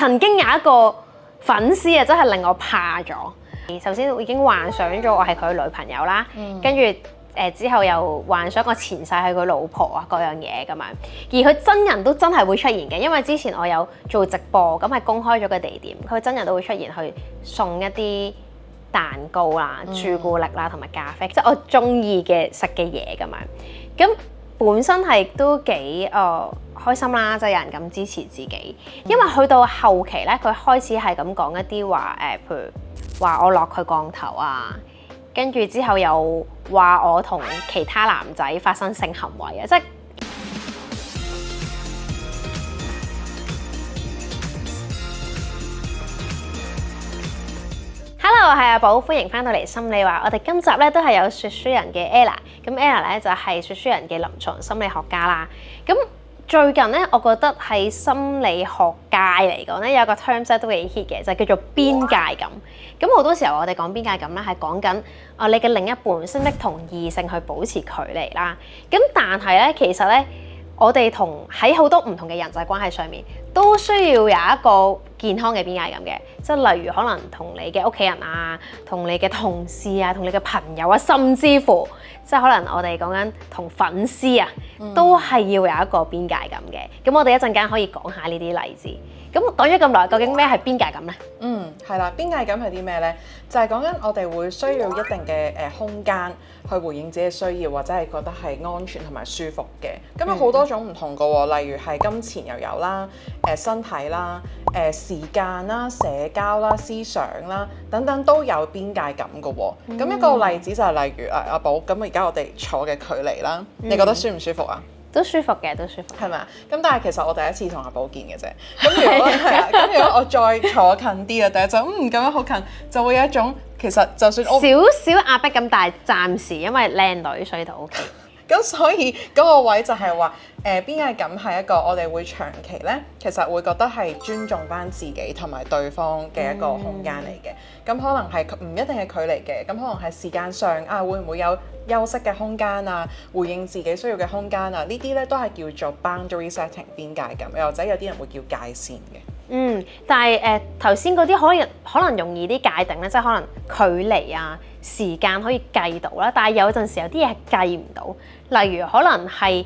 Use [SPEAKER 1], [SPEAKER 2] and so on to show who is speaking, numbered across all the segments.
[SPEAKER 1] 曾經有一個粉絲啊，真係令我怕咗。首先已經幻想咗我係佢女朋友啦，跟住之後又幻想我前世係佢老婆啊，各樣嘢咁樣。而佢真人都真係會出現嘅，因為之前我有做直播，咁係公開咗個地點，佢真人都會出現去送一啲蛋糕啦、朱古力啦同埋咖啡，即係我中意嘅食嘅嘢咁樣。咁本身係都幾開心啦，即係有人咁支持自己。因為去到後期咧，佢開始係咁講一啲話譬如話我落佢降頭啊，跟住之後又話我同其他男仔發生性行為啊，即係Hello， 我係阿寶，歡迎翻到嚟心理話。我哋今集咧都係有說書人嘅 Ella， 咁 Ella 咧就係說書人嘅臨床心理學家啦。咁最近咧，我覺得喺心理學界嚟講咧，有個 terms 都幾 hit 嘅，就叫做邊界感。咁好多時候我哋講邊界感咧，係講緊你嘅另一半識唔識同異性去保持距離啦。咁但係咧，其實咧，我哋喺好多唔同嘅人際關係上面，都需要有一個健康嘅邊界感嘅，即係例如可能同你嘅屋企人啊，同你嘅同事啊，同你嘅朋友啊，甚至乎即係可能我哋講緊同粉絲啊，都係要有一個邊界感嘅。咁我哋一陣間可以講下呢啲例子。咁講咗咁耐，究竟咩係邊界感呢？
[SPEAKER 2] 係啦，邊界感係啲咩呢？就係講緊我哋會需要一定嘅空間去回應自己嘅需要，或者係覺得係安全同埋舒服嘅。咁有好多種唔同嘅喎，例如係金錢又有啦，身體啦，時間啦、社交啦、思想啦等等都有邊界感嘅喎。咁一個例子就係例如阿寶，咁而家我哋坐嘅距離啦，你覺得舒唔舒服啊？
[SPEAKER 1] 都舒服嘅，都舒服。
[SPEAKER 2] 係咪啊？咁但係其實我第一次同阿寶見嘅啫。咁如果係啊，咁如果我再坐近啲啊，第一就咁樣好近，就會有一種其實就算我
[SPEAKER 1] 少少壓迫感，但係暫時因為靚女所以就 OK。
[SPEAKER 2] 咁所以嗰個位就係話邊界感係一個我哋會長期咧，其實會覺得係尊重翻自己同埋對方嘅一個空間嚟嘅。咁可能係唔一定係距離嘅，咁可能係時間上啊，會唔會有休息嘅空間啊，回應自己需要嘅空間啊？呢啲咧都係叫做 boundary setting 邊界感，又或者有啲人會叫界線嘅。
[SPEAKER 1] 但係頭先嗰啲可能容易啲界定咧，即係可能距離啊、時間可以計到啦，但係有陣時有啲嘢係計唔到，例如可能係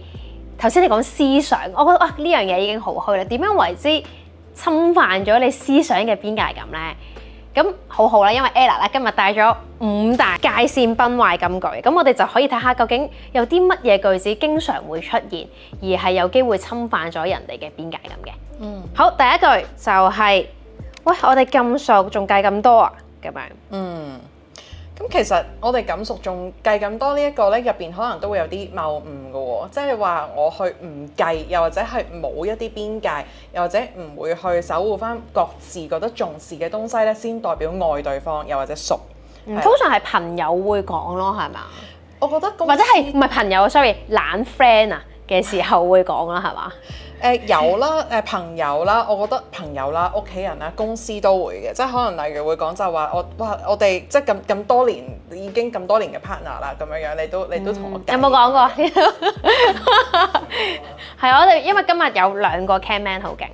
[SPEAKER 1] 頭先你講思想，我覺得呢樣嘢已經好虛啦。點樣為之侵犯咗你思想嘅邊界感咧？咁好好啦，因為 Ella 咧今日帶咗5大界線崩壞金句，咁我哋就可以睇下究竟有啲乜嘢句子經常會出現，而係有機會侵犯咗人哋嘅邊界感嘅。好，第一句就係喂，我哋咁熟，仲計咁多啊？咁樣。
[SPEAKER 2] 咁其實我哋咁熟仲計咁多呢一個咧，入邊可能都會有啲謬誤嘅喎，即係話我去唔計，又或者係冇一啲邊界，又或者唔會去守護翻各自覺得重視嘅東西咧，先代表愛對方，又或者熟。
[SPEAKER 1] 通常係朋友會講咯，係嘛？
[SPEAKER 2] 我覺得
[SPEAKER 1] 或者係唔係朋友 ，sorry， 懶 friend 啊嘅時候會講啦，係嘛？
[SPEAKER 2] 有啦，朋友啦，我覺得朋友啦、屋企人啦、公司都會嘅，即係可能例如會講就話我哋即係咁多年已經咁多年嘅 partner 啦，咁樣樣你都同我
[SPEAKER 1] 有冇講過？係我哋因為今日有2個 camman 好勁。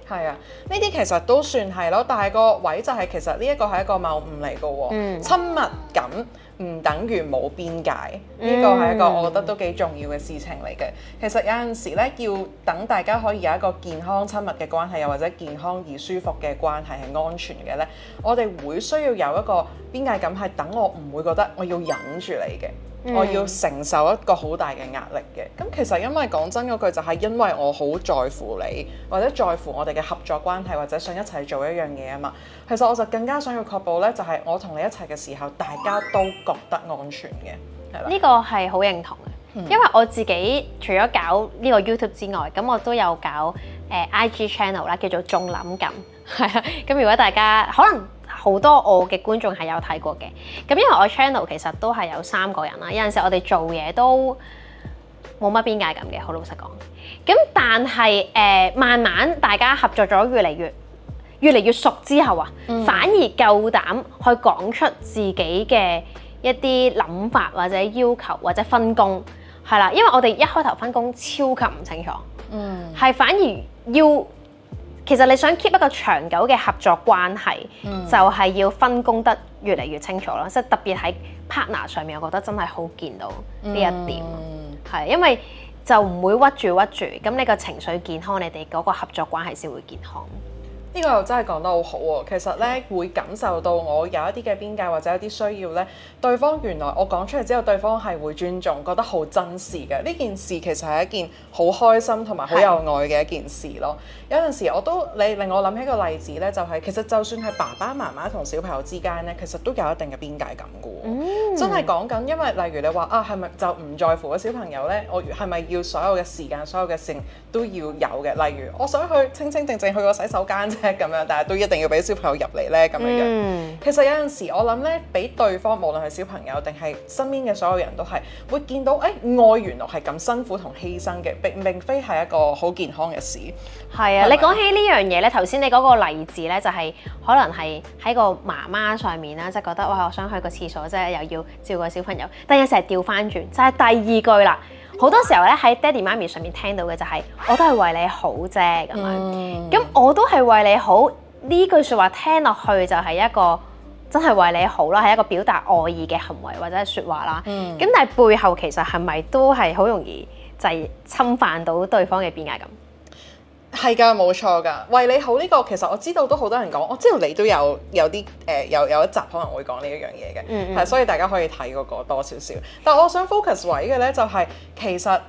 [SPEAKER 2] 係啊，呢啲其實都算係咯，但係個位就係其實呢一個係一個謬誤嚟嘅喎。親密感唔等於冇邊界，呢個係一個我覺得都幾重要嘅事情嚟嘅。其實有陣時咧，要等大家可以有一個健康親密嘅關係，又或者健康而舒服嘅關係係安全嘅咧，我哋會需要有一個邊界感，係等我唔會覺得我要忍住你嘅。我要承受一個好大嘅壓力嘅，咁其實因為講真嗰句就係因為我好在乎你，或者在乎我哋嘅合作關係，或者想一齊做一樣嘢啊嘛。其實我就更加想要確保咧，就係我同你一齊嘅時候，大家都覺得安全嘅，係啦。呢
[SPEAKER 1] 個係好認同嘅，因為我自己除咗搞呢個 YouTube 之外，咁我都有搞IG channel 啦，叫做仲諗緊，係啊。咁如果大家可能好多我嘅觀眾係有睇過嘅，咁因為我 channel 其實都係有3個人啦，有陣時我哋做嘢都冇乜邊界感嘅，好老實講。咁但係慢慢大家合作咗越嚟越熟之後啊，反而夠膽去講出自己嘅一啲諗法或者要求或者分工，係啦，因為我哋一開頭分工超級唔清楚，係反而要其實你想 keep 一個長久嘅合作關係，就係要分工得越嚟越清楚咯。即係特別喺 partner 上面，我覺得真係好見到呢一點，係因為就唔會屈住，咁你個情緒健康，你哋嗰個合作關係先會健康。
[SPEAKER 2] 呢個又真係講得好好喎，其實咧會感受到我有一啲嘅邊界或者一啲需要咧，對方原來我講出嚟之後，對方係會尊重，覺得好珍視嘅。呢件事其實係一件好開心同埋好有愛嘅一件事咯。有陣時你令我諗起個例子咧，就係其實就算係爸爸媽媽同小朋友之間咧，其實都有一定嘅邊界感嘅喎。真係講緊，因為例如你話係咪就唔在乎個小朋友咧？我係咪要所有嘅時間、所有嘅事都要有嘅？例如我想去清清靜靜去個洗手間咁樣，但係都一定要俾小朋友入嚟咧咁樣。其實有陣時我諗咧，俾對方無論係小朋友定係身邊嘅所有人都係會見到，愛原來係咁辛苦同犧牲嘅，並非係一個好健康嘅事。係啊，
[SPEAKER 1] 你講起呢樣嘢咧，頭先你嗰個例子咧，就係可能係喺個媽媽上面啦，即係覺得哇，我想去個廁所，即係又要照顧小朋友，但有時係調翻轉，就係第二句啦。好多時候咧喺爹哋媽咪上面聽到嘅就係我都係為你好啫咁樣，咁我都係為你好呢句説話聽落去就係一個真係為你好啦，係一個表達愛意嘅行為或者係説話啦。咁但係背後其實係咪都係好容易就係侵犯到對方嘅邊界感？
[SPEAKER 2] 係㗎，冇錯㗎。為你好呢個其實我知道都好多人講，我知道你都有啲有一集可能會講呢一樣嘢嘅，係所以大家可以睇嗰個多少少。但我想 focus 位嘅咧就係其實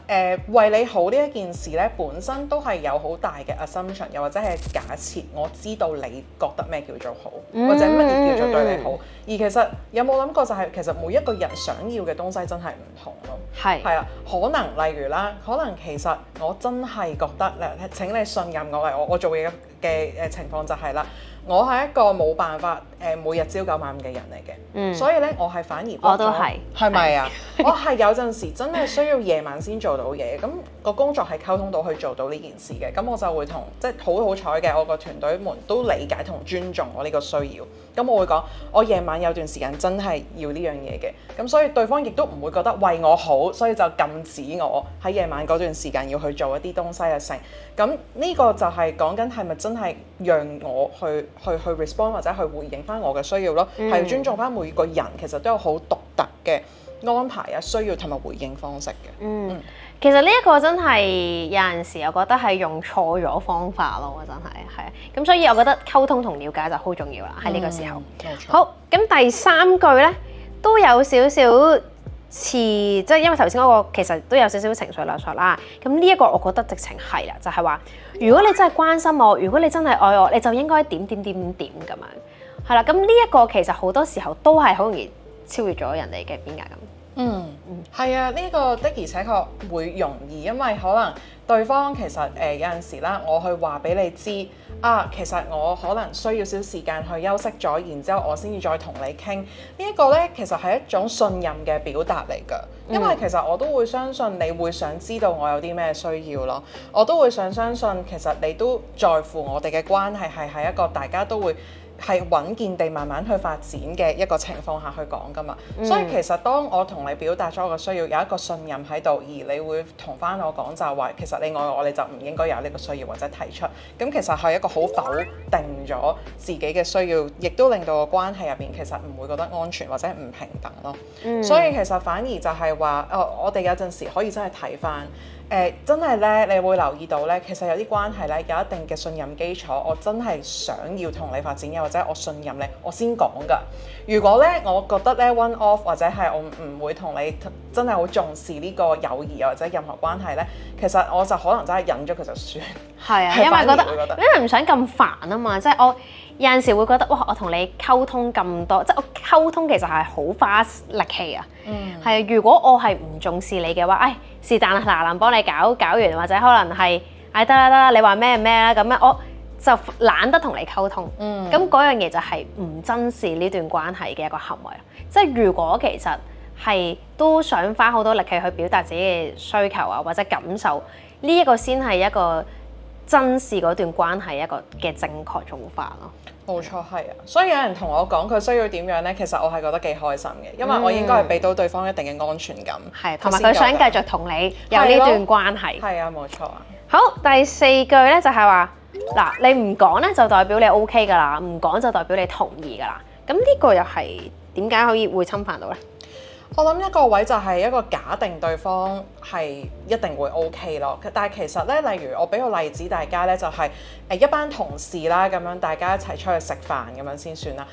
[SPEAKER 2] 為你好呢一件事咧本身都係有好大嘅 assumption，又或者係假設我知道你覺得咩叫做好，或者乜嘢叫做對你好。而其實有冇諗過就係其實每一個人想要嘅東西真係唔同咯。係啊，可能例如啦，可能其實我真係覺得請你信任我做嘢嘅情況就係啦，我係一個冇辦法每日朝九晚五嘅人嚟嘅，所以咧我係反而
[SPEAKER 1] 我都係，
[SPEAKER 2] 係咪啊？我係有陣時真係需要夜晚先做到嘢，咁個工作係溝通到去做到呢件事嘅，咁我就會同即係好彩嘅，我個團隊們都理解同尊重我呢個需要，咁我會講我夜晚有段時間真係要呢樣嘢嘅，咁所以對方亦都唔會覺得為我好，所以就禁止我喺夜晚嗰段時間要去做一啲東西嘅成，咁呢個就係講緊係咪真係讓我去 respond 或者去回應翻我嘅需要咯，係尊重翻每個人其實都有好獨特嘅安排啊、需要同埋回應方式嘅。
[SPEAKER 1] 其實呢一個真係有陣時我覺得係用錯咗方法咯，真係咁，所以我覺得溝通同了解就好重要啦喺呢個時候。好，咁第三句咧都有少少似，即係因為頭先嗰個其實都有少少情緒勒索啦。咁呢一個我覺得直情係啦，就係話如果你真係關心我，如果你真係愛我，你就應該點咁樣。係啦，咁呢一個其實好多時候都係好容易超越咗人哋嘅邊界感。
[SPEAKER 2] 係啊，呢個的而且確會容易，因為可能對方其實有陣時啦，我去話俾你知啊，其實我可能需要少時間去休息咗，然之後我先至再同你傾。呢一個咧，其實係一種信任嘅表達嚟㗎，因為其實我都會相信你會想知道我有啲咩需要咯，我都會相信其實你都在乎我哋嘅關係係喺一個大家都會係穩健地慢慢去發展嘅一個情況下去講㗎嘛，所以其實當我同你表達咗我嘅需要，有一個信任喺度，而你會同翻我講就係話，其實你愛我，你就唔應該有呢個需要或者提出，咁其實係一個好否定咗自己嘅需要，亦都令到個關係入邊其實唔會覺得安全或者唔平等咯。所以其實反而就係話，我哋有陣時可以真係睇翻。真係咧，你會留意到咧，其實有啲關係咧有一定嘅信任基礎，我真係想要同你發展嘅，或者我信任你，我先講㗎。如果咧，我覺得咧 one off 或者係我唔會同你真係好重視呢個友誼或者任何關係咧，其實我就可能真係忍咗佢就算。係啊，因為唔想咁煩啊嘛，即係我有陣時會覺得哇，我同你溝通咁多，即係我溝通其實係好花力氣啊。係啊，如果我係唔重視你嘅話，是但啦，嗱，幫你搞完，或者可能係得啦，你話咩啦，咁樣我就懶得同你溝通。咁嗰樣嘢就係唔珍視呢段關係嘅一個行為。即係如果其實係都想花好多力氣去表達自己嘅需求啊，或者感受，呢一個先係一個珍視嗰段關係一個嘅正確做法咯。冇錯，係啊，所以有人同我講佢需要點樣咧，其實我係覺得幾開心嘅，因為我應該係俾到對方一定嘅安全感，
[SPEAKER 1] 同埋佢想繼續同你有呢段關係。
[SPEAKER 2] 係啊，冇錯啊。
[SPEAKER 1] 好，第四句咧就係話，嗱，你唔講咧就代表你 OK 㗎啦，唔講就代表你同意㗎啦。咁呢個又係點解可以會侵犯到咧？
[SPEAKER 2] 我諗一個位就係一個假定對方係一定會 OK 咯，但係其實咧，例如我俾個例子大家咧，就係一班同事啦，咁樣大家一齊出去食飯咁樣先算啦。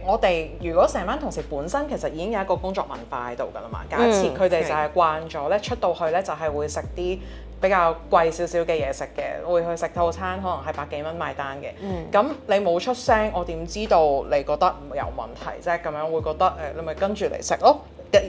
[SPEAKER 2] 我哋如果成班同事本身其實已經有一個工作文化喺度㗎啦嘛，假設佢哋就係慣咗咧出到去咧就係會食啲比較貴少少嘅嘢食嘅，會去食套餐，可能係百幾蚊買單嘅。咁你冇出聲，我點知道你覺得有問題啫？咁樣會覺得你咪跟住嚟食咯。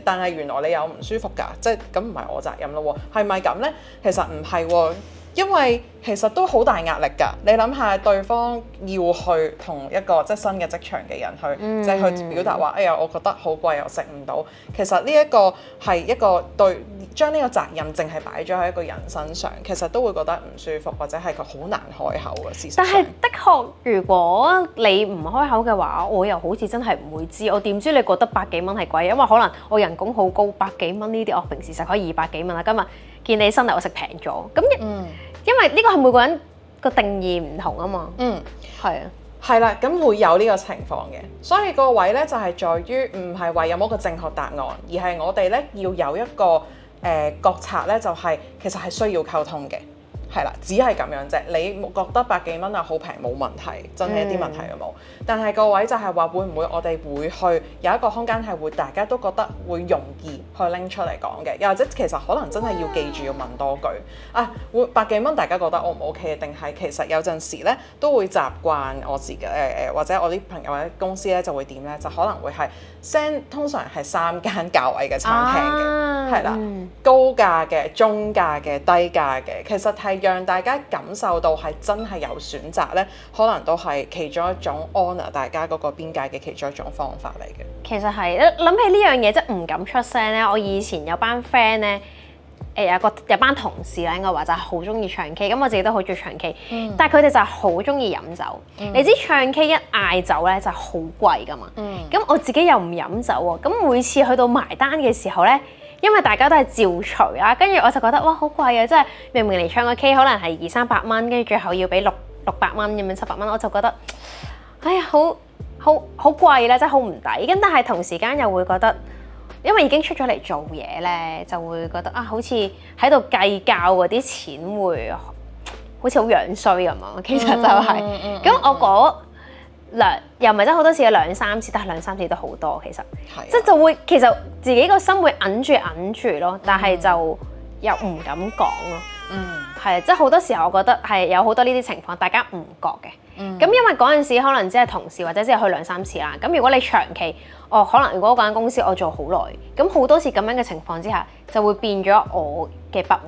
[SPEAKER 2] 但係原來你有唔舒服㗎，即係咁唔係我責任咯喎，係咪咁呢？其實唔係喎，因為其實都好大壓力㗎。你諗下，對方要去同一個即係新嘅職場嘅人去，即係去表達話，哎呀，我覺得好貴又食唔到。其實呢一個係一個對將呢個責任淨係擺咗喺一個人身上，其實都會覺得唔舒服，或者係佢好難開口嘅事實。
[SPEAKER 1] 但係的確，如果你唔開口嘅話，我又好似真係唔會知。我點知你覺得百幾蚊係貴？因為可能我人工好高，百幾蚊呢啲我平時食可以200幾蚊啦。今日見你新嚟，我食平咗。咁因為呢個係每個人個定義唔同啊嘛。係啊。
[SPEAKER 2] 係啦，咁會有呢個情況嘅，所以個位咧就係在於唔係話有冇個正確答案，而係我哋咧要有一個覺察咧，就係其實係需要溝通嘅。係啦，只係咁樣啫。你覺得百幾蚊啊好平冇問題，真係一啲問題都冇。但係個位就係話會唔會我哋會去有一個空間係會大家都覺得會容易去拎出嚟講嘅，又或者其實可能真係要記住要問多句啊，會百幾蚊大家覺得 O 唔 OK 定係其實有陣時咧都會習慣我自己或者我啲朋友或者公司咧就會點咧，就可能會係 send 通常係3間價位嘅餐廳嘅，係啦，高價嘅、中價嘅、低價嘅，其實係讓大家感受到係真係有選擇咧，可能都係其中一種 honour 大家嗰個邊界嘅其中一種方法嚟嘅。
[SPEAKER 1] 其實係諗起呢樣嘢，即係唔敢出聲咧。我以前有班 friend 咧，有班同事啦，應該話就係好中意唱 K，咁我自己都好中意唱 K，但係佢哋就係好中意飲酒。你知唱 K 一嗌酒咧就係好貴㗎嘛，咁我自己又唔飲酒喎，咁每次去到埋單嘅時候咧，因為大家都係照除啦，跟住我就覺得哇好貴啊！即係明明嚟唱個 K 可能係200-300蚊，跟住最後要俾600蚊咁樣700蚊，我就覺得哎呀好貴啦，真係好唔抵。咁但係同時間又會覺得，因為已經出咗嚟做嘢咧，就會覺得啊，好似喺度計較嗰啲錢會好似好樣衰咁啊。其實就係、是、咁，我嗰又唔係真好多次，有2-3次，但係2-3次都好多。其實即係就會其實自己個心會揞住咯，但係就又唔敢講咯。係即係好多時候，我覺得係有好多呢啲情況，大家唔覺嘅。咁因為嗰陣時可能只係同事或者只係去2-3次啦。咁如果你長期，可能如果嗰間公司我做好耐，咁好多次咁樣嘅情況之下，就會變咗我嘅不滿，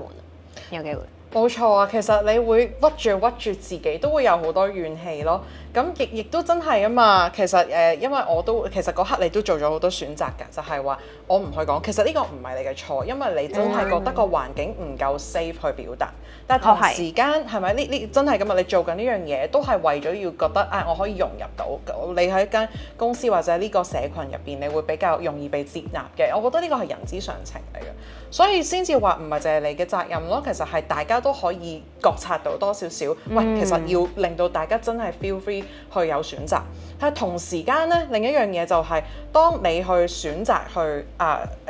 [SPEAKER 1] 有機會。
[SPEAKER 2] 冇錯啊，其實你會屈住自己，都會有好多怨氣咯。咁亦都真係啊嘛。其實因為我都其實嗰刻你都做咗好多選擇㗎，就係話我唔去講。其實呢個唔係你嘅錯，因為你真係覺得個環境唔夠 safe 去表達。但係同時間係咪呢真係咁啊？你做緊呢樣嘢都係為咗要覺得我可以融入到你喺間公司或者呢個社群入邊，你會比較容易被接納嘅。我覺得呢個係人之常情嚟嘅，所以先至話唔係淨係你嘅責任咯。其實係大家都可以覺察到多少少。喂，其實要令到大家真係 feel free 去有選擇。但係同時間咧，另一樣嘢就係當你去選擇去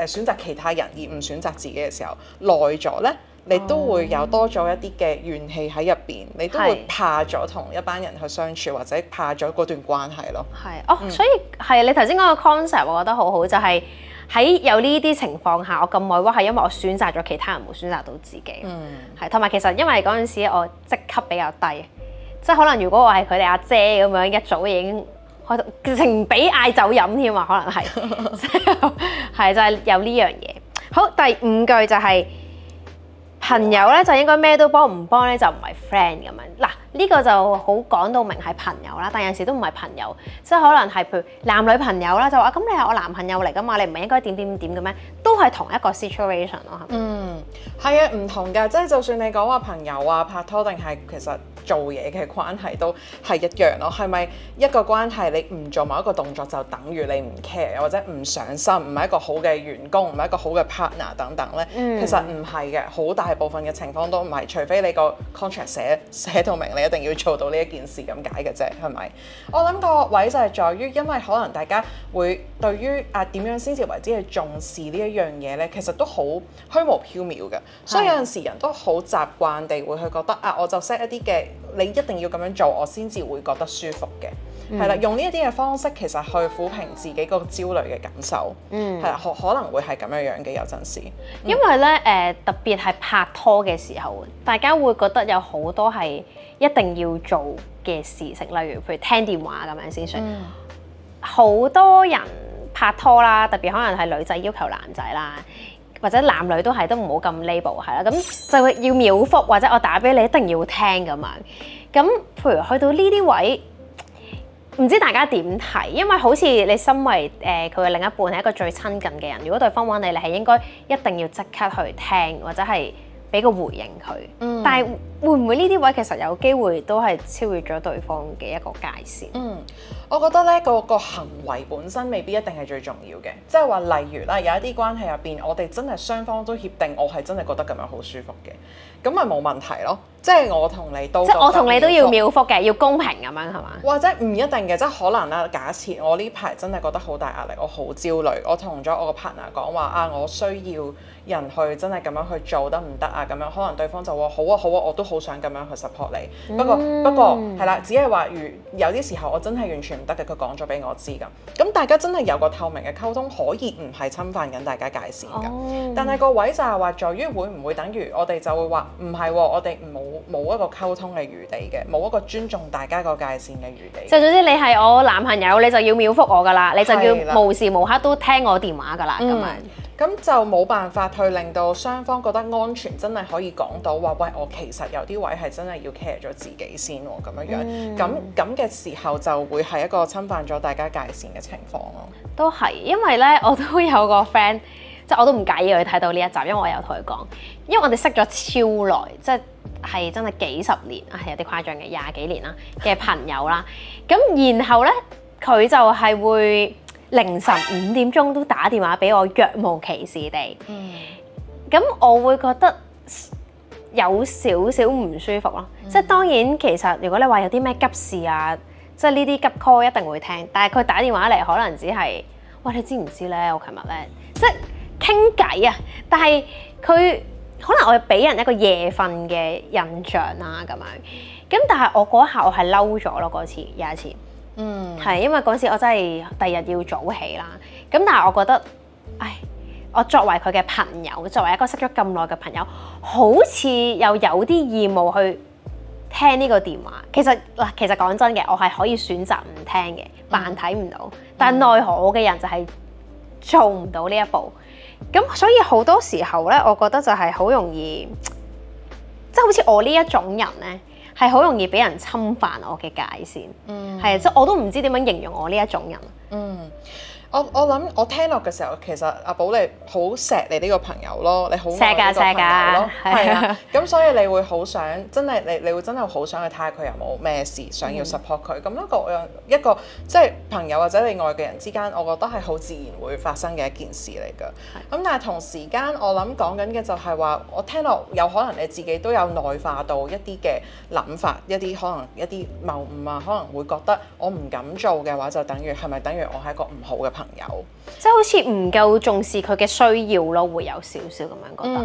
[SPEAKER 2] 選擇其他人而唔選擇自己嘅時候，耐咗咧，你都會有多咗一啲嘅怨氣喺入邊，你都會怕咗同一班人去相處，或者怕咗嗰段關係咯。係
[SPEAKER 1] 所以係你頭先講個 concept，我覺得好好，就係喺有呢啲情況下，我咁委屈係因為我選擇咗其他人，冇選擇到自己。係同埋其實因為嗰陣時我職級比較低，即係可能如果我係佢哋阿姐咁樣，一早已經開到直情俾嗌酒飲添啊，可能係係就係有呢樣嘢。好，第5句就係。朋友咧就應該咩都幫，唔幫咧就唔係 friend 咁樣。嗱，呢個就好講到明係朋友啦，但有陣時都唔係朋友，即係可能係譬如男女朋友啦，就話咁你係我男朋友嚟㗎嘛，你唔係應該點嘅咩？都係同一個 situation 咯，係咪？
[SPEAKER 2] 係啊，唔同㗎，即係就算你講話朋友啊、拍拖定係其實做嘢嘅關係都係一樣咯。係咪一個關係你唔做某一個動作就等於你唔 care 或者唔上心，唔係一個好嘅員工，唔係一個好嘅 partner 等等咧？其實唔係嘅，好大部分嘅情況都唔係，除非你個 contract 寫到明，你一定要做到呢一件事咁解嘅啫，係咪？我諗個位就係在於，因為可能大家會對於點樣先至為之去重視呢一樣嘢咧，其實都好虛無縹緲嘅，所以有陣時人都好習慣地會去覺得我就 set 一啲嘅，你一定要咁樣做，我先至會覺得舒服嘅。係啦，用呢一啲嘅方式其實去撫平自己個焦慮嘅感受，係啦，可能會係咁樣樣嘅有陣時。
[SPEAKER 1] 因為咧特別係拍拖嘅時候，大家會覺得有好多係一定要做嘅事情，例如譬如聽電話咁樣先算。好多人拍拖啦，特別可能係女仔要求男仔啦，或者男女都係都唔好咁 label 係啦，咁就會要秒覆或者我打俾你一定要聽咁樣。咁譬如去到呢啲位。唔知大家點睇？因為好似你身為佢嘅另一半係一個最親近嘅人，如果對方揾你，你係應該一定要即刻去聽，或者係俾個回應佢。但係會唔會呢啲位其實有機會都係超越咗對方嘅一個界線？
[SPEAKER 2] 我覺得咧個行為本身未必一定係最重要嘅，即係話例如啦，有一啲關係入邊，我哋真係雙方都協定，我係真係覺得咁樣好舒服嘅，咁咪冇問題咯。即係我同你都，
[SPEAKER 1] 即係我同你都要秒覆嘅，要公平咁樣係嘛？
[SPEAKER 2] 或者唔一定嘅，即係可能啦。假設我呢排真係覺得好大壓力，我好焦慮，我同咗我個 partner 講話我需要人去真係咁樣去做得唔得啊？咁樣可能對方就話好啊好啊，我都好想咁樣去 support 你。不過係啦，只係話有啲時候我真係完全唔得嘅，佢講咗俾我知㗎。咁大家真係有個透明嘅溝通，可以唔係侵犯緊大家界線㗎。但係個位就係話在於會唔會等於我哋就會話唔係喎，我哋冇一個溝通嘅餘地嘅，冇一個尊重大家個界線嘅餘地。
[SPEAKER 1] 就總之你係我男朋友，你就要秒覆我㗎啦，你就要無時無刻都聽我電話㗎啦，咁樣。
[SPEAKER 2] 咁就冇辦法去令到雙方覺得安全，真係可以講到話喂，我其實有啲位係真係要 care 咗自己先喎，咁樣樣。咁嘅時候就會係一個侵犯咗大家界線嘅情況咯。都
[SPEAKER 1] 係，因為咧我都有個 friend，即係我都唔介意佢睇到呢一集，因為我有同佢講，因為我哋識咗超耐，即係真係幾十年啊，有啲誇張嘅，20幾年啦嘅朋友啦。咁然後咧佢就係會凌晨5點鐘都打電話俾我，若無其事地。咁我會覺得有少少唔舒服咯。即係當然其實如果你話有啲咩急事啊，即係呢啲急 call 一定會聽，但係佢打電話嚟可能只係喂，你知唔知咧？我琴日咧即係傾偈啊，但係佢可能我俾人一個夜瞓嘅印象啦咁樣。咁但係我嗰下我係嬲咗咯，嗰次有一次。係因為嗰時我真係第日要早起啦。咁但係我覺得，我作為佢嘅朋友，作為一個識咗咁耐嘅朋友，好似又有啲義務去聽呢個電話。其實講真嘅，我係可以選擇唔聽嘅，扮睇唔到。但係奈何我嘅人就係做唔到呢一步。咁所以好多時候咧，我覺得就係好容易，即係好似我呢一種人咧。係好容易俾人侵犯我嘅界線，係即係我都唔知點樣形容我呢一種人。我諗我聽落嘅時候，其實阿寶你好錫你呢個朋友咯，你好愛呢個朋友咯，係啊，咁所以你會好想真係你會真係好想去睇下佢有冇咩事，想要 support 佢。咁一個即係朋友或者你愛嘅人之間，我覺得係好自然會發生嘅一件事嚟㗎。咁但係同時間我諗講緊嘅就係話，我聽落有可能你自己都有內化到一啲嘅諗法，一啲可能一啲謬誤啊，可能會覺得我唔敢做嘅話，就等於係咪等於我係一個唔好嘅朋友，即係好似唔夠重視佢嘅需要咯，會有少少咁樣覺得。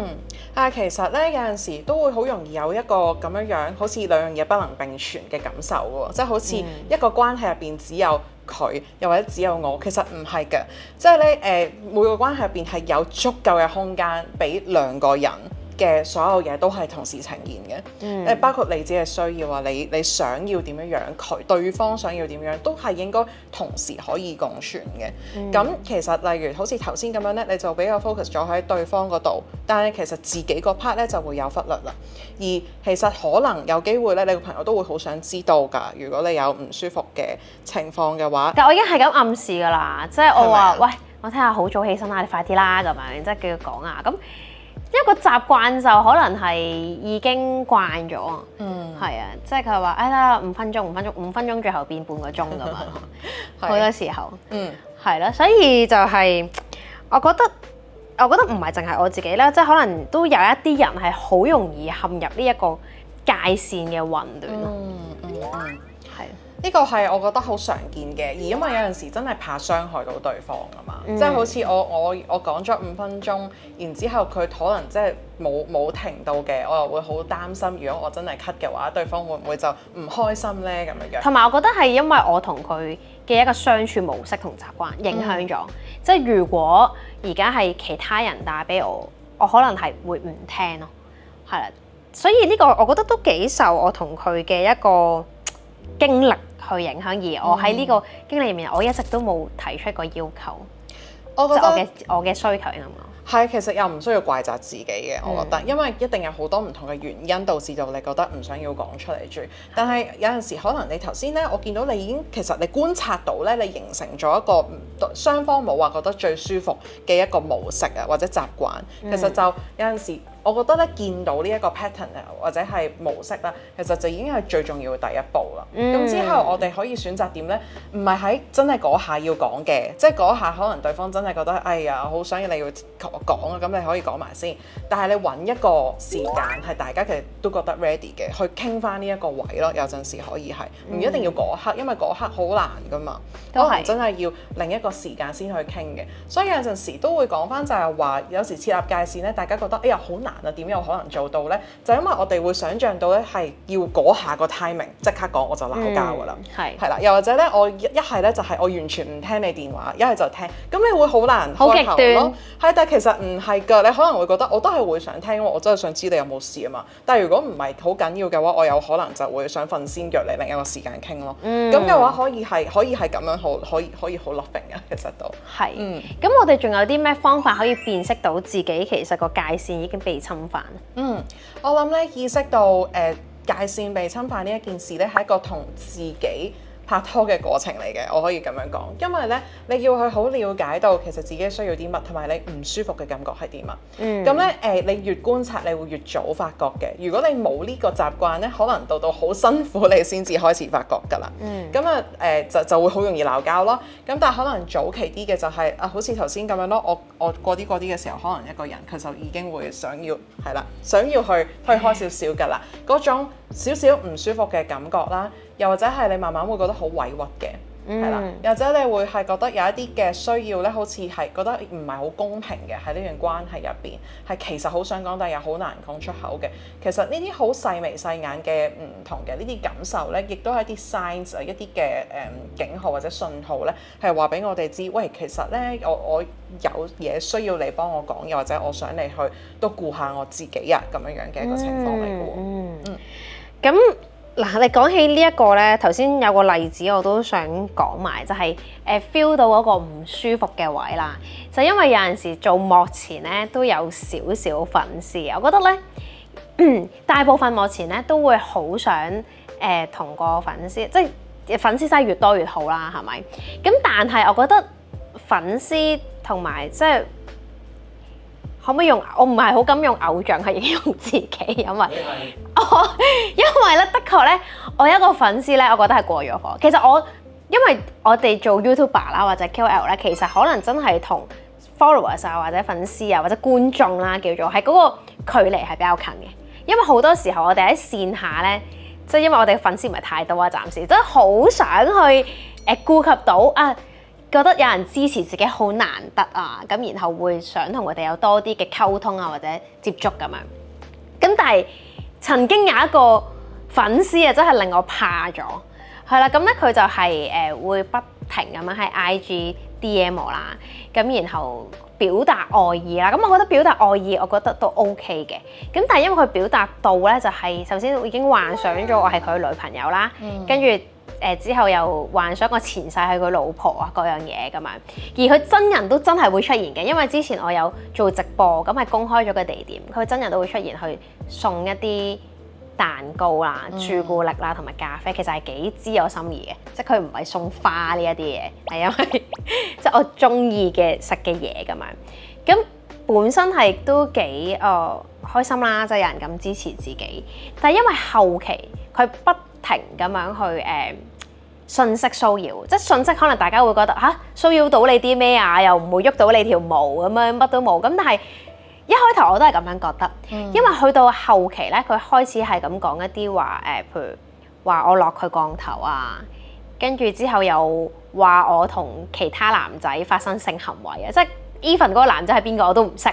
[SPEAKER 2] 但係其實咧有陣時都會好容易有一個咁樣，好似兩樣嘢不能並存嘅感受喎，即係好似一個關係入邊只有佢，又或者只有我，其實唔係嘅，即係咧每個關係入邊係有足夠嘅空間俾兩個人嘅所有嘢都係同時呈現嘅，包括你自己嘅需要啊，你想要點樣，對方想要點樣，都係應該同時可以共存嘅。咁其實例如好似頭先咁樣咧，你就比較 focus 咗喺對方嗰度，但係其實自己個 part 咧就會有忽略啦。而其實可能有機會咧，你個朋友都會好想知道㗎。如果你有唔舒服嘅情況嘅話，
[SPEAKER 1] 但我已經係咁暗示㗎啦，即係我話喂，我聽下好早起身啦，你快啲啦咁樣，即係叫佢講啊咁。因為個習慣就可能係已經慣咗，係啊，即係佢話得啦，5分鐘，5分鐘最後變半個鐘咁樣，好多時候，係咯，所以就係我覺得唔係淨係我自己啦，即係可能都有一啲人係好容易陷入呢一個界線嘅混亂咯，係。
[SPEAKER 2] 呢個係我覺得好常見嘅，而因為有陣時真係怕傷害到對方啊嘛，即係好似我講咗5分鐘，然之後佢可能即係冇停到嘅，我又會好擔心，如果我真係 cut 嘅話，對方會唔會就唔開心呢？咁樣樣。
[SPEAKER 1] 同埋我覺得係因為我同佢嘅一個相處模式同習慣影響咗，即係如果而家係其他人打俾我可能係會唔聽咯，係啦，所以呢個我覺得都幾受我同佢嘅一個經歷去影響，而我喺呢個經歷入面，我一直都冇提出過要求，
[SPEAKER 2] 我覺得
[SPEAKER 1] 我嘅需求係咁咯。
[SPEAKER 2] 係，其實又唔需要怪責自己嘅，我覺得，因為一定有好多唔同嘅原因導致到你覺得唔想要講出嚟住。但係有陣時可能你頭先咧，我見到你已經其實你觀察到咧，你形成咗一個雙方冇話覺得最舒服嘅一個模式啊，或者習慣。其實就有陣時，我覺得咧見到呢一個 pattern 或者係模式啦，其實就已經係最重要嘅第一步啦。咁之後我哋可以選擇點咧，唔係喺真係嗰下要講嘅，即係嗰下可能對方真係覺得哎呀好想要你要講啊，咁你可以講埋先。但係你揾一個時間係大家其實都覺得 ready 嘅，去傾翻呢一個位咯。有陣時可以係唔一定要嗰刻，因為嗰刻好難噶嘛，可能真係要另一個時間先去傾嘅。所以有陣時都會講翻就係話，有時設立界線咧，大家覺得哎呀好難啊，點有可能做到咧？就因為我哋會想像到咧係要嗰下個 timing 即刻講我就鬧交噶啦，係啦。又或者咧，我一係咧就係我完全唔聽你電話，一係就聽，咁你會好難開口咯。係，但係其實唔係㗎，你可能會覺得我都係會想聽，我真係想知你有冇事啊嘛。但係如果唔係好緊要嘅話，我有可能就會想瞓先約你另一個時間傾咯。咁嘅話可以係咁樣好，可以好 loving 嘅，其實都
[SPEAKER 1] 係。咁我哋仲有啲咩方法可以辨識到自己其實個界線已經被侵犯？
[SPEAKER 2] 我諗咧意識到界線被侵犯呢一件事咧，係一個同自己拍拖嘅過程嚟嘅，我可以咁樣講，因為咧你要去好了解到其實自己需要啲乜，同埋你唔舒服嘅感覺係啲乜。咁咧你越觀察，你會越早發覺嘅。如果你冇呢個習慣咧，可能到好辛苦你先至開始發覺㗎啦。咁就會好容易鬧交咯。咁但係可能早期啲嘅就係好似頭先咁樣咯。我過啲嘅時候，可能一個人佢就已經會想要去推開少少㗎啦。嗰種少少唔舒服嘅感覺啦。又或者係你慢慢會覺得好委屈嘅，係啦。又或者你會係覺得有一啲嘅需要咧，好似係覺得唔係好公平嘅喺呢段關係入邊，係其實好想講，但係又好難講出口嘅。其實呢啲好細眉細眼嘅唔同嘅呢啲感受咧，亦都係一啲 signs 一啲嘅警號或者信號咧，係話俾我哋知，喂，其實咧我有嘢需要你幫我講，又或者我想你去都顧下我自己啊咁樣樣嘅一個情況嚟嘅喎。
[SPEAKER 1] 咁嗱，你講起呢一個咧，頭先有個例子我都想講埋，就係feel 到嗰個唔舒服嘅位啦。就因為有陣時做幕前咧都有少少粉絲，我覺得咧，大部分幕前咧都會好想同個粉絲，即係粉絲真係越多越好啦，係咪？咁但係我覺得粉絲同埋即係。可唔可以用？我唔係好敢用偶像去形容自己，因為咧，的確咧，我一個粉絲咧，我覺得係過咗火。其實因為我哋做 YouTuber 啦，或者 KOL 咧，其實可能真係同 followers 啊，或者粉絲啊，或者觀眾啦，叫做係嗰個距離係比較近嘅。因為好多時候我哋喺線下咧，即係因為我哋嘅粉絲唔係太多啊，暫時真係好想去顧及到啊。覺得有人支持自己好難得啊，咁然後會想同佢哋有多啲嘅溝通啊，或者接觸咁樣。咁但係曾經有一個粉絲啊，真係令我怕咗，係啦。咁咧佢就係會不停咁樣喺 IG DM 我啦，咁然後表達愛意啦。咁我覺得表達愛意，我覺得都 OK 嘅。咁但係因為佢表達到咧，就係首先已經幻想咗我係佢女朋友啦，跟住。之後又幻想個前世係佢老婆啊，嗰樣嘢咁樣，而佢真人都真係會出現嘅，因為之前我有做直播，咁係公開咗個地點，佢真人都會出現去送一啲蛋糕啦、朱古力啦同埋咖啡，其實係幾知我心意嘅，即係佢唔係送花呢一啲嘢，係因為即係我中意嘅食嘅嘢咁樣。咁本身係都幾開心啦，即係有人咁支持自己。但係因為後期佢不停咁樣去信息騷擾，即係信息可能大家會覺得騷擾到你啲咩啊，又唔會喐到你條毛咁樣，乜都冇。咁但係一開頭我都係咁樣覺得，因為去到後期咧，佢開始係咁講一啲話譬如話我落佢降頭啊，跟住之後又話我同其他男仔發生性行為啊，即係 even 嗰個男仔係邊個我都唔識。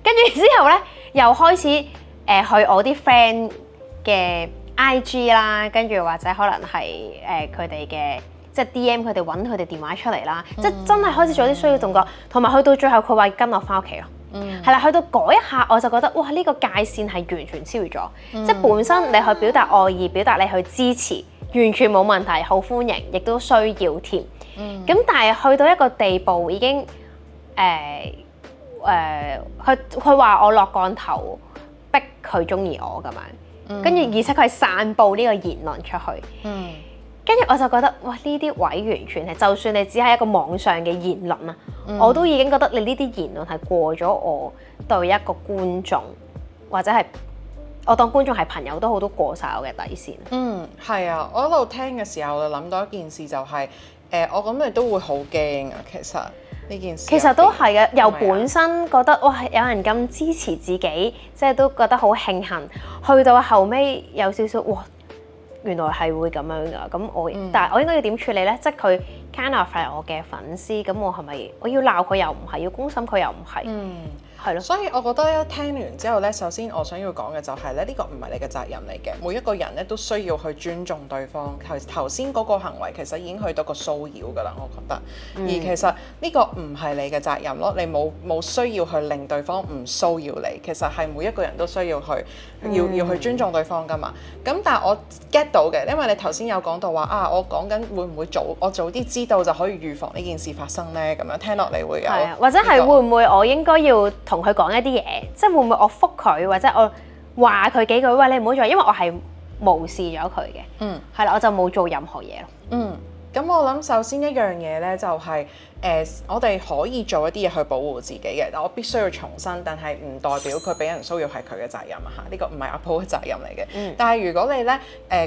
[SPEAKER 1] 跟住之後咧，又開始去我啲 friend 嘅 IG 啦，跟住或者可能係佢哋嘅即係 DM 佢哋揾佢哋電話出嚟啦，即係真係開始做啲騷擾動作，同埋去到最後佢話跟我翻屋企咯，係啦，去到嗰一下我就覺得哇呢個界線係完全超越咗，即係本身你去表達愛意、表達你去支持，完全冇問題，好歡迎，亦都需要添。咁但係去到一個地步已經佢話我落降頭逼佢中意我咁樣，跟住而且佢係散佈呢個言論出去，跟住我就覺得哇呢啲位完全係，就算你只係一個網上嘅言論啊，我都已經覺得你呢啲言論係過咗我對一個觀眾或者係我當觀眾係朋友都好，都過晒我嘅底線。
[SPEAKER 2] 係啊，我喺度聽嘅時候我就諗到一件事就係我諗你都會好驚啊，其實。呢件事
[SPEAKER 1] 其實都係嘅，由本身覺得哇有人咁支持自己，即係都覺得好慶幸，去到後尾有少少哇原來係會咁樣㗎，咁但係我應該要點處理咧？即係佢 kind of 係我嘅粉絲，咁我係咪我要鬧佢又唔係，要公審佢又唔係？係咯，
[SPEAKER 2] 所以我覺得咧，聽完之後咧，首先我想要講嘅就係咧，呢個唔係你嘅責任嚟嘅。每一個人咧都需要去尊重對方。頭先嗰個行為其實已經去到個騷擾㗎啦，我覺得。而其實呢個唔係你嘅責任咯，你冇需要去令對方唔騷擾你。其實係每一個人都需要去要去尊重對方㗎嘛。咁但係我 get 到嘅，因為你頭先有講到話我講緊會唔會我早啲知道就可以預防呢件事發生咧？咁樣聽落嚟會有，
[SPEAKER 1] 或者係會唔會我應該要同佢講一啲嘢，即係會唔會我覆佢或者我話佢幾句，喂你唔好做，因為我係無視咗佢嘅，係啦，我就冇做任何嘢咯。
[SPEAKER 2] 咁我諗首先一樣嘢咧就係我哋可以做一啲嘢去保護自己嘅，但我必須要重申，但係唔代表佢俾人騷擾係佢嘅責任啊嚇，呢個唔係阿 Po 嘅責任嚟嘅。但係如果你咧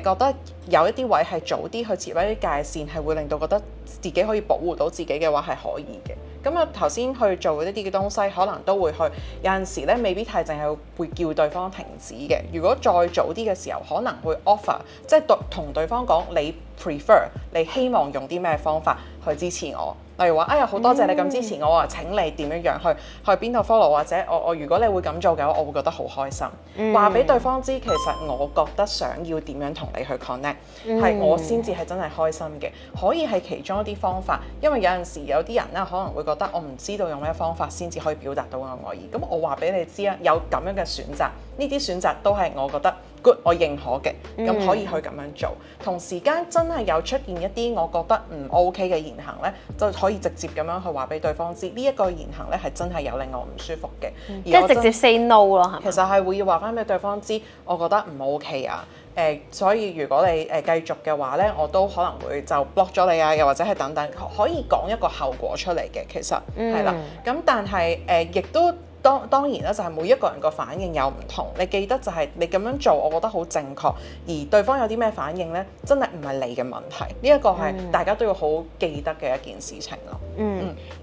[SPEAKER 2] 覺得有一啲位係早啲去設一啲界線，係會令到覺得自己可以保護到自己嘅話係可以嘅。咁啊頭先去做一啲嘅東西，可能都會去有陣時咧，未必係淨係會叫對方停止嘅。如果再早啲嘅時候，可能會 offer， 即係同對方講你 prefer， 你希望用啲咩方法去支持我。例如話哎呀好多謝你咁支持我啊，請你點樣樣去邊度 follow， 或者我如果你會咁做嘅話，我會覺得好開心。話俾對方知，其實我覺得想要點樣同你去 connect，係我先至係真係開心嘅，可以係其中一啲方法。因為有陣時有啲人咧可能會覺得我唔知道用咩方法先至可以表達到我愛意，咁我話俾你知啊，有咁樣嘅選擇，呢啲選擇都係我覺得 good， 我認可嘅，咁可以去咁樣做。同時間真係有出現一啲我覺得唔 OK 嘅言行咧，就可以直接咁樣去話俾對方知，呢一個言行咧係真係有令我唔舒服嘅，
[SPEAKER 1] 即係直接 say no 咯，係嘛？
[SPEAKER 2] 其實係會要話翻俾對方知，我覺得唔 OK 啊。所以如果你繼續嘅話咧，我都可能會就 block 咗你啊，又或者係等等，可以講一個後果出嚟嘅。其實係啦，咁但係亦都當然啦，就係每一個人個反應有唔同。你記得就係你咁樣做，我覺得好正確。而對方有啲咩反應咧，真係唔係你嘅問題。呢一個係大家都要好記得嘅一件事情咯。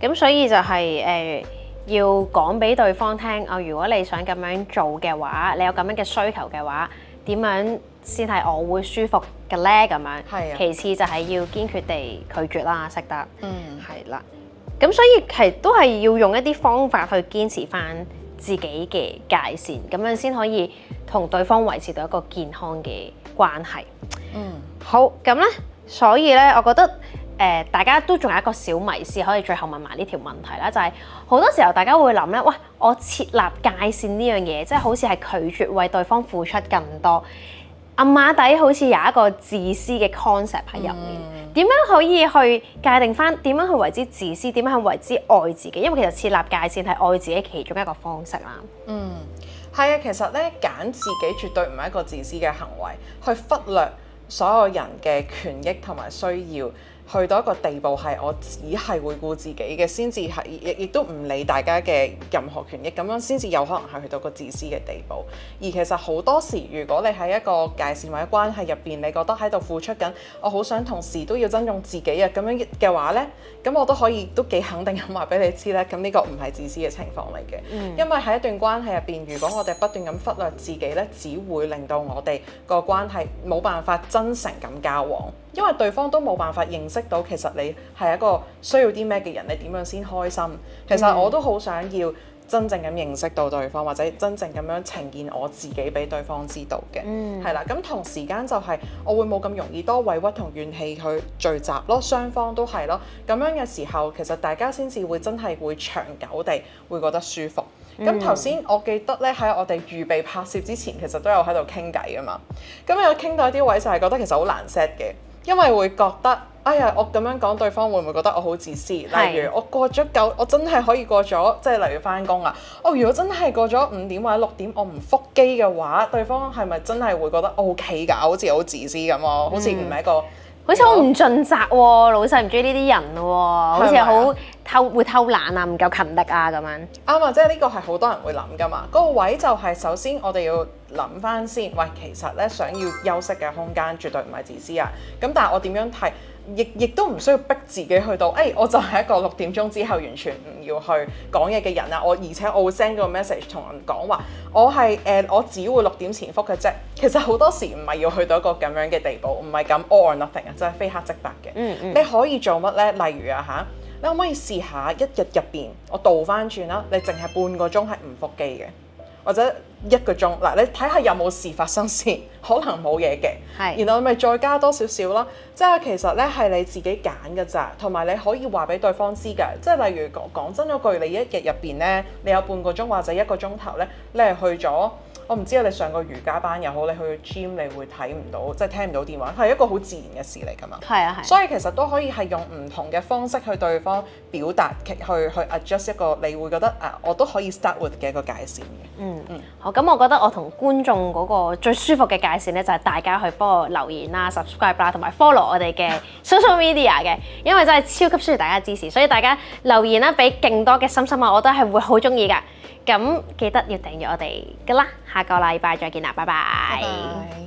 [SPEAKER 1] 咁所以就係要講俾對方聽，如果你想咁樣做嘅話，你有咁樣嘅需求嘅話，點樣先係我會舒服嘅咧？咁樣。係啊。其次就係要堅決地拒絕啦，識得。係啦。咁所以係都係要用一啲方法去堅持翻自己嘅界線，咁樣先可以同對方維持到一個健康嘅關係。好，咁咧，所以咧，我覺得大家都仲有一個小迷思，可以最後問埋呢條問題啦，就係好多時候大家會諗咧，喂，我設立界線呢樣嘢，即係好似係拒絕為對方付出更多，暗碼底好似有一個自私嘅 concept 喺入面。點樣可以去界定翻點樣去為之自私，點樣去為之愛自己？因為其實設立界線係愛自己其中一個方式啦。
[SPEAKER 2] 係啊，其實咧揀自己絕對唔係一個自私嘅行為，去忽略所有人嘅權益同埋需要。去到一個地步係我只係會顧自己嘅，先至係亦都唔理大家嘅任何權益，咁樣先至有可能係去到個自私嘅地步。而其實好多時，如果你喺一個界線或者關係入邊，你覺得喺度付出緊，我好想同時都要珍重自己啊，咁樣嘅話呢，咁我都可以都幾肯定咁話俾你知呢，咁呢個唔係自私嘅情況嚟嘅。因為喺一段關係入邊，如果我哋不斷咁忽略自己呢，只會令到我哋個關係冇辦法真誠咁交往。因為對方都冇辦法認識到其實你係一個需要啲咩嘅人，你點樣先開心？其實我都好想要真正咁認識到對方，或者真正咁樣呈現我自己俾對方知道嘅，係啦。咁同時間就係我會冇咁容易多委屈同怨氣去聚集咯，雙方都係咯。咁樣嘅時候，其實大家先至會真係會長久地會覺得舒服。咁頭先我記得咧喺我哋預備拍攝之前，其實都有喺度傾偈㗎嘛。咁有傾到一啲位就係覺得其實好難 set 嘅。因為會覺得，哎呀，我咁樣講對方會唔會覺得我好自私？例如我過咗我真係可以過咗，即係例如返工啊，如果真係過咗5點或者6點，我唔覆機嘅話，對方係咪真係會覺得 OK 㗎？好似好自私咁咯，好似唔係一個。
[SPEAKER 1] 好似好唔盡責喎，老細唔中意呢啲人喎，好似好會偷懶啊，唔夠勤力啊咁樣。
[SPEAKER 2] 啱啊，即係呢個係好多人會諗噶嘛。嗰個位就係首先我哋要諗翻先，喂，其實咧想要休息嘅空間絕對唔係自私啊。咁但係我點樣睇？亦都唔需要逼自己去到，我就係一個6點鐘之後完全唔要去講嘢嘅人啊！而且我會 send 個 message 同人講話，我只會6點前覆嘅啫。其實好多時唔係要去到一個咁樣嘅地步，唔係咁 all or nothing 啊，真係非黑即白嘅。你可以做乜呢？例如啊你可唔可以試下一日入邊，我倒翻轉啦，你淨係半個鐘係唔覆機嘅，或者1個鐘嗱，你睇下有冇事發生先，可能冇嘢嘅，然後咪再加多少少啦。即係其實咧係你自己揀㗎咋，同埋你可以話俾對方知㗎。即係例如講真嗰句，你一日入邊咧，你有半個鐘或者1個鐘頭咧，你係去咗。我唔知你上個瑜伽班又好，你去 gym 你會睇唔到，即係聽唔到電話，係一個好自然嘅事嚟㗎嘛。
[SPEAKER 1] 係啊係。
[SPEAKER 2] 所以其實都可以係用唔同嘅方式去對方表達，去 adjust 一個你會覺得我都可以 start with 嘅一個界線嘅。
[SPEAKER 1] 好，咁我覺得我同觀眾嗰個最舒服嘅界線咧，就係大家去幫我留言啦、subscribe 啦，同埋 follow 我哋嘅 social media 嘅，因為真係超級需要大家支持，所以大家留言啦，俾勁多嘅心心啊，我都係會好中意㗎。咁記得要訂閱我哋㗎啦，下個禮拜再見啦，拜拜。